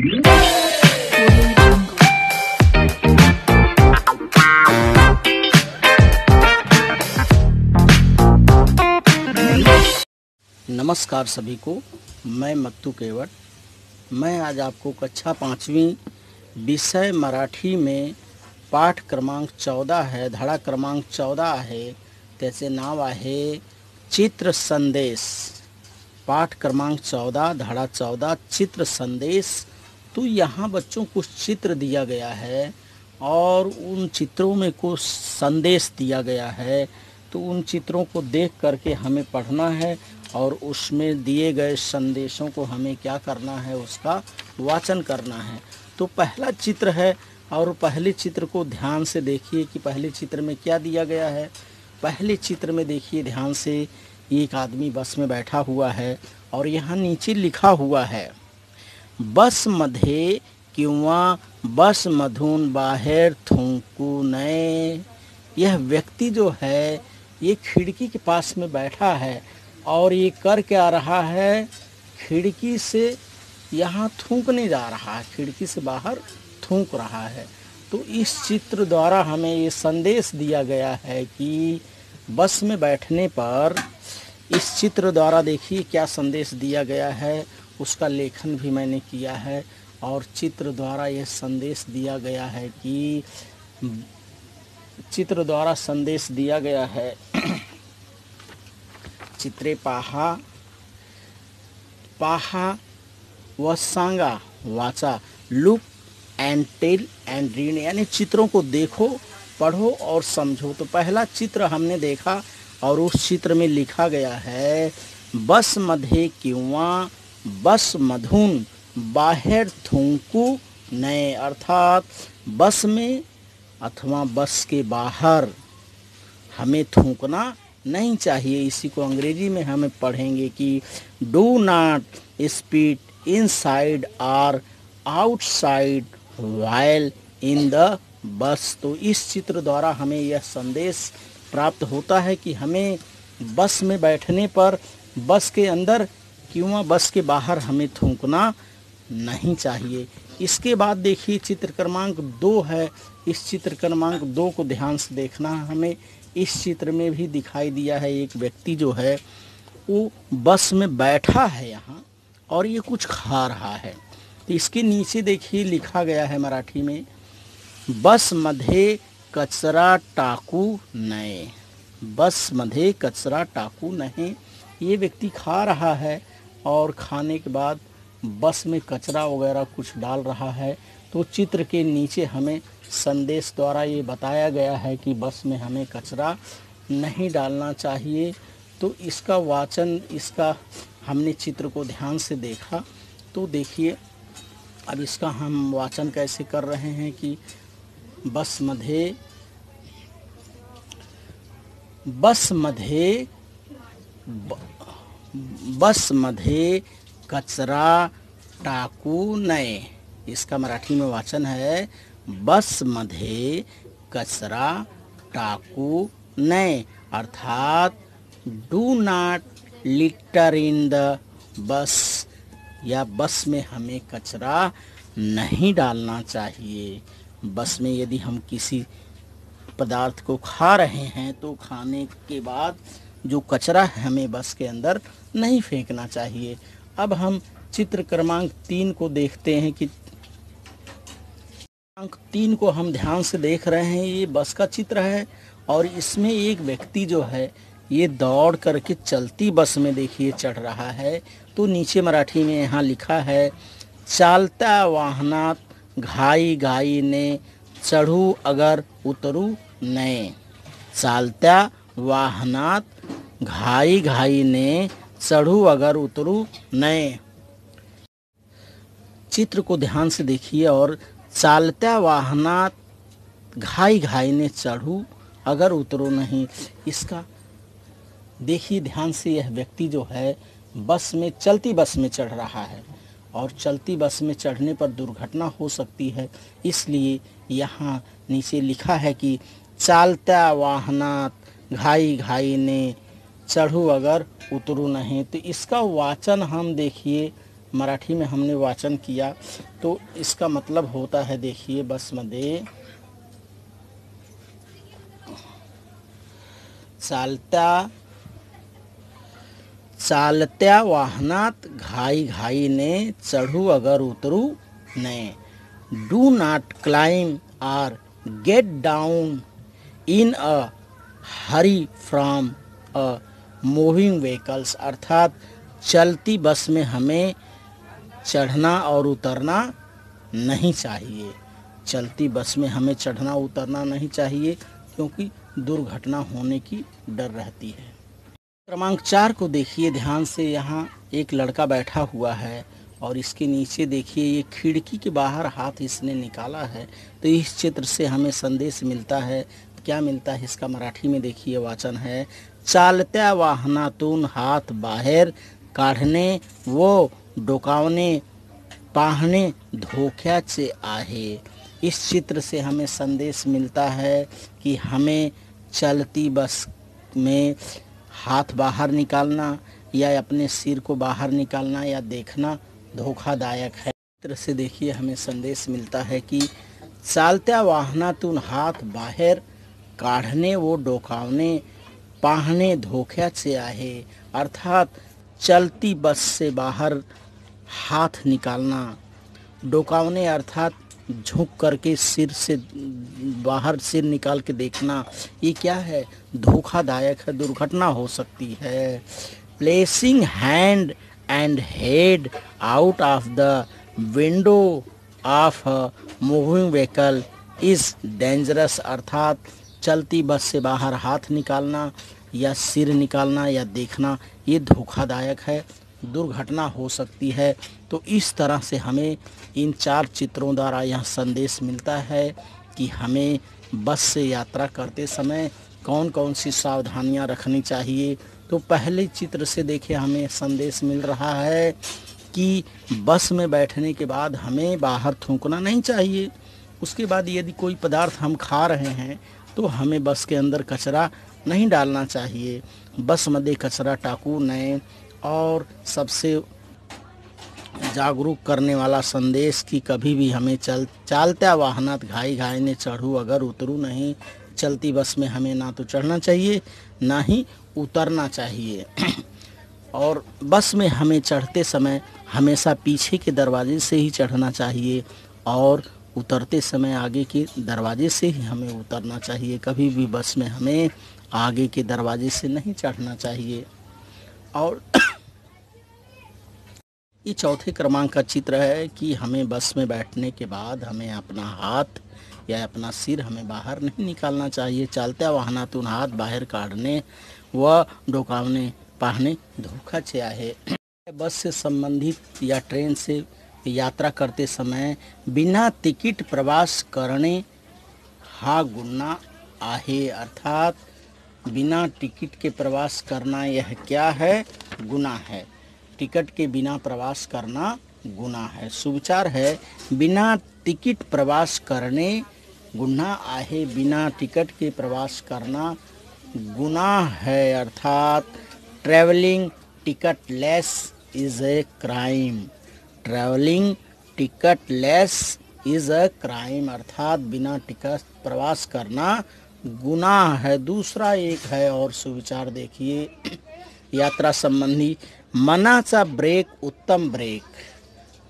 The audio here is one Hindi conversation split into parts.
नमस्कार सभी को, मैं मत्तू केवट। मैं आज आपको कक्षा 5वीं विषय मराठी में पाठ क्रमांक 14 है, धडा क्रमांक 14 आहे, त्याचे नाव आहे चित्र संदेश। पाठ क्रमांक 14 धडा 14 चित्र संदेश। तो यहाँ बच्चों कुछ चित्र दिया गया है और उन चित्रों में कुछ संदेश दिया गया है। तो उन चित्रों को देख करके हमें पढ़ना है और उसमें दिए गए संदेशों को हमें क्या करना है, उसका वाचन करना है। तो पहला चित्र है और पहले चित्र को ध्यान से देखिए कि पहले चित्र में क्या दिया गया है। पहले चित्र में देखिए ध्यान से, एक आदमी बस में बैठा हुआ है और यहाँ नीचे लिखा हुआ है बसमध्ये किंवा बसमधून बाहेर थुंकू नये। यह व्यक्ति जो है ये खिड़की के पास में बैठा है और ये कर क्या रहा है, खिड़की से यहाँ थूकने जा रहा है, खिड़की से बाहर थूक रहा है। तो इस चित्र द्वारा हमें ये संदेश दिया गया है कि बस में बैठने पर, इस चित्र द्वारा देखिए क्या संदेश दिया गया है, उसका लेखन भी मैंने किया है। और चित्र द्वारा यह संदेश दिया गया है कि चित्र द्वारा संदेश दिया गया है चित्रे पहा व सांगा, वाचा, look and tell and read, यानी चित्रों को देखो, पढ़ो और समझो। तो पहला चित्र हमने देखा और उस चित्र में लिखा गया है बसमध्ये किंवा बसमधून बाहेर थुंकू नये, अर्थात बस में अथवा बस के बाहर हमें थूकना नहीं चाहिए। इसी को अंग्रेजी में हमें पढ़ेंगे कि डू नॉट स्पीट इनसाइड और outside while in the bus. तो इस चित्र द्वारा हमें यह संदेश प्राप्त होता है कि हमें बस में बैठने पर बस के अंदर क्यों बस के बाहर हमें थूकना नहीं चाहिए। इसके बाद देखिए चित्र क्रमांक 2 है। इस चित्र क्रमांक 2 को ध्यान से देखना है हमें। इस चित्र में भी दिखाई दिया है एक व्यक्ति जो है वो बस में बैठा है यहाँ और ये कुछ खा रहा है। तो इसके नीचे देखिए लिखा गया है मराठी में बसमध्ये कचरा टाकू नये। बसमध्ये कचरा टाकू नये। ये व्यक्ति खा रहा है और खाने के बाद बस में कचरा वगैरह कुछ डाल रहा है। तो चित्र के नीचे हमें संदेश द्वारा ये बताया गया है कि बस में हमें कचरा नहीं डालना चाहिए। तो इसका वाचन, इसका हमने चित्र को ध्यान से देखा। तो देखिए अब इसका हम वाचन कैसे कर रहे हैं कि बसमध्ये कचरा टाकू नये। इसका मराठी में वाचन है बसमध्ये कचरा टाकू नये, अर्थात do not litre in the bus, या बस में हमें कचरा नहीं डालना चाहिए। बस में यदि हम किसी पदार्थ को खा रहे हैं तो खाने के बाद जो कचरा है हमें बस के अंदर नहीं फेंकना चाहिए। अब हम चित्र क्रमांक 3 को देखते हैं कि क्रमांक 3 को हम ध्यान से देख रहे हैं। ये बस का चित्र है और इसमें एक व्यक्ति जो है ये दौड़ करके चलती बस में देखिए चढ़ रहा है। तो नीचे मराठी में यहाँ लिखा है चालत्या वाहनात घाई घाईने चढू अगर उतरू नये। चालत्या वाहनात घाई घाईने चढू अगर उतरू नये। चित्र को ध्यान से देखिए और चालत्या वाहनात घाई घाईने चढू अगर उतरू नहीं, इसका देखिए ध्यान से। यह व्यक्ति जो है बस में, चलती बस में चढ़ रहा है और चलती बस में चढ़ने पर दुर्घटना हो सकती है, इसलिए यहाँ नीचे लिखा है कि चालत्या वाहनात घाई घाईने चढ़ू अगर उतरू नहीं। तो इसका वाचन हम देखिए मराठी में हमने वाचन किया तो इसका मतलब होता है, देखिए बसमध्ये चालत्या वाहनात घाई घाईने चढू अगर उतरू नये. डू नॉट क्लाइम और get down in a Hari from a moving vehicles. अर्थात चलती बस में हमें चढ़ना और उतरना नहीं चाहिए. चलती बस में हमें चढ़ना उतरना नहीं चाहिए क्योंकि दुर्घटना होने की डर रहती है. क्रमांक 4 को देखिए ध्यान से. यहाँ एक लड़का बैठा हुआ है और इसके नीचे देखिए ये खिड़की के बाहर हाथ इसने निकाला है. तो इस चित्र से हमें संदेश मिलता है. क्या मिलता है इसका मराठी में देखिए वाचन है, चालत्या वाहनातून हात बाहेर काढणे व डोकावणे पाहणे धोक्याचे आहे. इस चित्र से हमें संदेश मिलता है कि हमें चलती बस में हाथ बाहर निकालना या अपने सिर को बाहर निकालना या देखना धोखादायक है. चित्र से देखिए हमें संदेश मिलता है कि चालत्या वाहनातून हाथ बाहेर काढणे व डोकावणे पाहणे धोक्याचे आहे. अर्थात चलती बस से बाहर हाथ निकालना, डोकावने अर्थात झुक करके सिर से बाहर सिर निकाल के देखना, ये क्या है, धोखादायक है, दुर्घटना हो सकती है. Placing hand and head out of the window of moving vehicle is dangerous. अर्थात चलती बस से बाहर हाथ निकालना या सिर निकालना या देखना ये धोखादायक है, दुर्घटना हो सकती है. तो इस तरह से हमें इन 4 चित्रों द्वारा यह संदेश मिलता है कि हमें बस से यात्रा करते समय कौन कौन सी सावधानियां रखनी चाहिए. तो पहले चित्र से देखिए हमें संदेश मिल रहा है कि बस में बैठने के बाद हमें बाहर थूकना नहीं चाहिए. उसके बाद यदि कोई पदार्थ हम खा रहे हैं तो हमें बस के अंदर कचरा नहीं डालना चाहिए. बसमध्ये कचरा टाकू नये. और सबसे जागरूक करने वाला संदेश कि कभी भी हमें चालत्या वाहनात घाई घाईने चढ़ू अगर उतरू नहीं. चलती बस में हमें ना तो चढ़ना चाहिए ना ही उतरना चाहिए. और बस में हमें चढ़ते समय हमेशा पीछे के दरवाजे से ही चढ़ना चाहिए और उतरते समय आगे के दरवाजे से ही हमें उतरना चाहिए. कभी भी बस में हमें आगे के दरवाजे से नहीं चढ़ना चाहिए. और ये चौथे क्रमांक का चित्र है कि हमें बस में बैठने के बाद हमें अपना हाथ या अपना सिर हमें बाहर नहीं निकालना चाहिए. चालत्या वाहनातून हाथ बाहेर काढणे व डोकावणे पाहणे धोक्याचे आहे. बस से संबंधित या ट्रेन से यात्रा करते समय बिना तिकीट प्रवास करणे हा गुन्हा आहे. अर्थात बिना टिकट के प्रवास करना यह क्या है, गुनाह है. टिकट के बिना प्रवास करना गुनाह है. सुविचार है बिना टिकट प्रवास करने गुनाह आहे. बिना टिकट के प्रवास करना गुनाह है. अर्थात travelling ticket less is a crime. Travelling ticket less is a crime. अर्थात बिना टिकट प्रवास करना गुनाह है. दूसरा एक है और सुविचार देखिए यात्रा संबंधी, मनाचा ब्रेक उत्तम ब्रेक.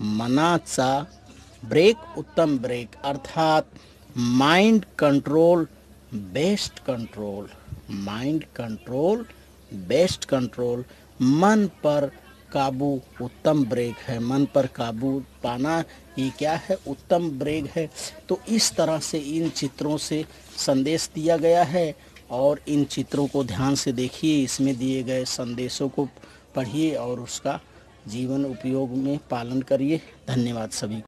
मनाचा ब्रेक उत्तम ब्रेक. अर्थात mind control best control. Mind control best control. मन पर काबू उत्तम ब्रेक है. मन पर काबू पाना ये क्या है, उत्तम ब्रेक है. तो इस तरह से इन चित्रों से संदेश दिया गया है और इन चित्रों को ध्यान से देखिए. इसमें दिए गए संदेशों को पढ़िए और उसका जीवन उपयोग में पालन करिए. धन्यवाद सभी.